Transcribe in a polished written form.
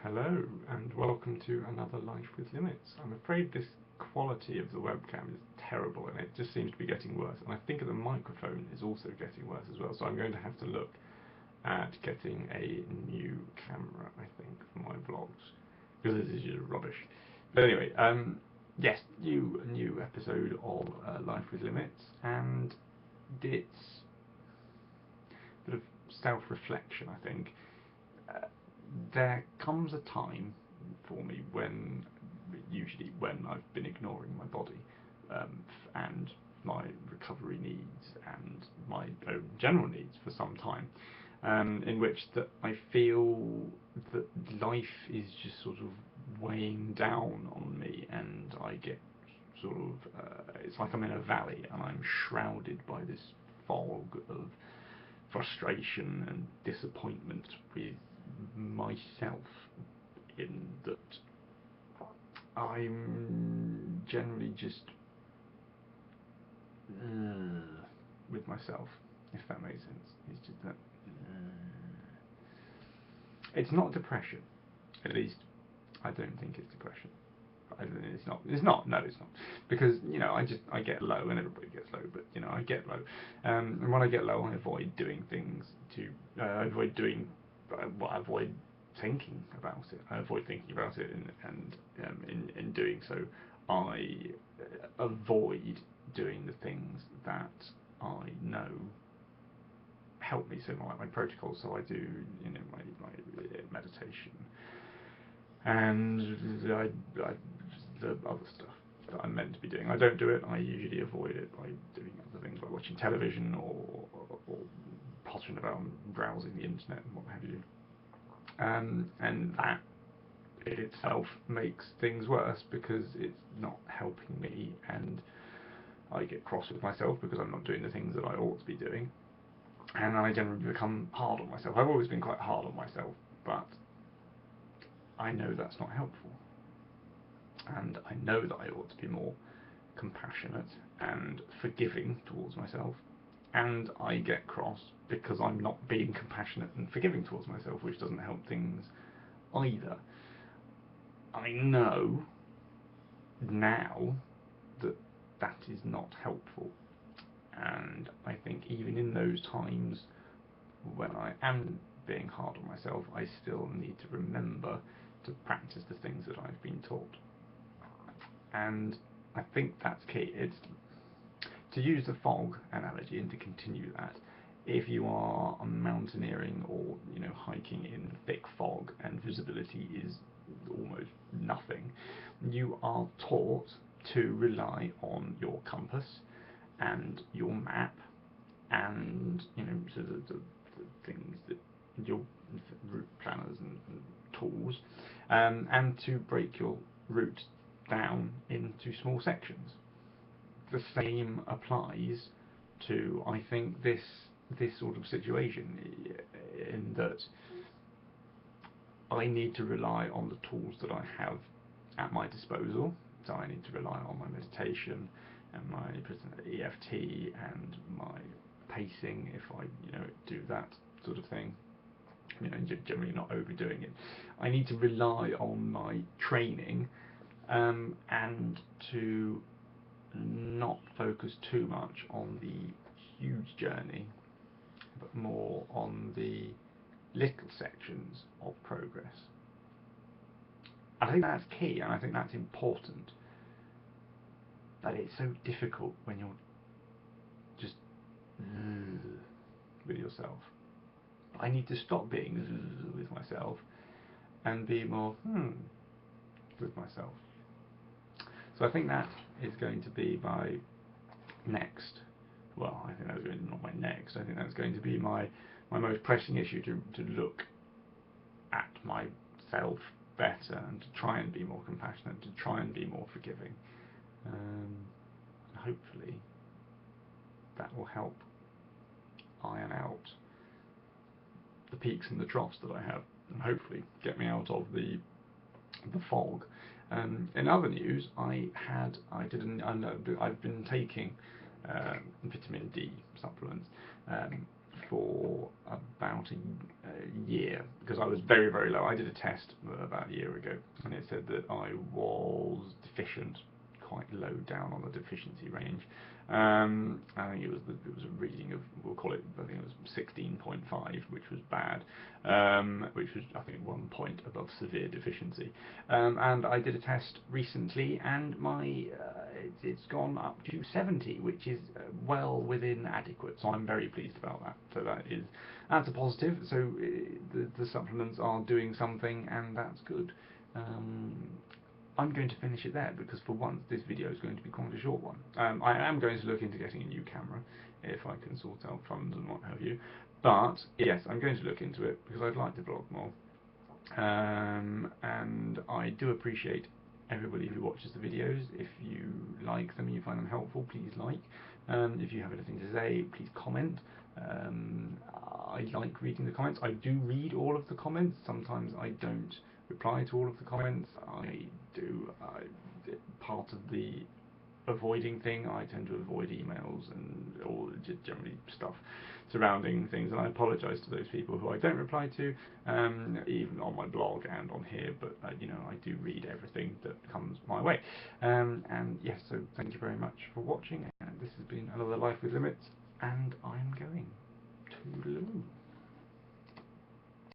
Hello and welcome to another Life with Limits. I'm afraid this quality of the webcam is terrible and it just seems to be getting worse, and I think that the microphone is also getting worse as well, so I'm going to have to look at getting a new camera, I think, for my vlogs, because this is just rubbish. But anyway, yes, a new episode of Life with Limits, and it's a bit of self-reflection, I think. There comes a time for me when, usually when I've been ignoring my body and my recovery needs and my own general needs for some time, in which that I feel that life is just sort of weighing down on me, and I get sort of it's like I'm in a valley and I'm shrouded by this fog of frustration and disappointment with myself, in that I'm generally just with myself, if that makes sense. It's just that it's not depression, at least I don't think it's depression. It's not. It's not. No, it's not. Because I get low, and everybody gets low. But I get low, and when I get low, I avoid doing things to. I avoid doing. I avoid thinking about it. I avoid thinking about it, and in doing so, I avoid doing the things that I know help me. So my protocols. So I do my meditation, and the other stuff that I'm meant to be doing. I don't do it. I usually avoid it by doing other things, like watching television or pottering about and browsing the internet and what have you. And that in itself makes things worse because it's not helping me, and I get cross with myself because I'm not doing the things that I ought to be doing, and I generally become hard on myself. I've always been quite hard on myself, but I know that's not helpful. And I know that I ought to be more compassionate and forgiving towards myself, and I get cross because I'm not being compassionate and forgiving towards myself, which doesn't help things either. I know now that that is not helpful, and I think even in those times when I am being hard on myself, I still need to remember to practice the things that I've been taught. And I think that's key. It's to use the fog analogy and to continue that. If you are mountaineering or hiking in thick fog and visibility is almost nothing, you are taught to rely on your compass and your map and so the things that your route planners and tools, and to break your route down into small sections. The same applies to, I think, this sort of situation, in that I need to rely on the tools that I have at my disposal. So I need to rely on my meditation and my EFT and my pacing, if I do that sort of thing. Generally not overdoing it. I need to rely on my training, and to not focus too much on the huge journey, but more on the little sections of progress. I think that's key, and I think that's important. But it's so difficult when you're just with yourself. I need to stop being with myself and be more with myself. So I think that is going to be my next. Well, I think that's going to be not my next. I think that's going to be my most pressing issue, to look at myself better and to try and be more compassionate, to try and be more forgiving. And hopefully that will help iron out the peaks and the troughs that I have, and hopefully get me out of the fog. In other news, I've been taking vitamin D supplements for about a year, because I was very, very low. I did a test about a year ago, and it said that I was deficient, quite low down on the deficiency range. I think it was a reading of, we'll call it, I think it was 16.5, which was bad, which was, I think, 1 point above severe deficiency. And I did a test recently, and it's gone up to 70, which is well within adequate. So I'm very pleased about that. So that's a positive. So the supplements are doing something, and that's good. I'm going to finish it there, because for once this video is going to be quite a short one. I am going to look into getting a new camera if I can sort out funds and what have you. But yes, I'm going to look into it because I'd like to vlog more. And I do appreciate everybody who watches the videos. If you like them and you find them helpful, please like. If you have anything to say, please comment. I like reading the comments. I do read all of the comments. Sometimes I don't reply to all of the comments. I do. Part of the avoiding thing, I tend to avoid emails and all just generally stuff surrounding things, and I apologise to those people who I don't reply to, even on my blog and on here, but you know, I do read everything that comes my way. And yes, so thank you very much for watching, and this has been another Life with Limits, and I'm going to Toodaloo.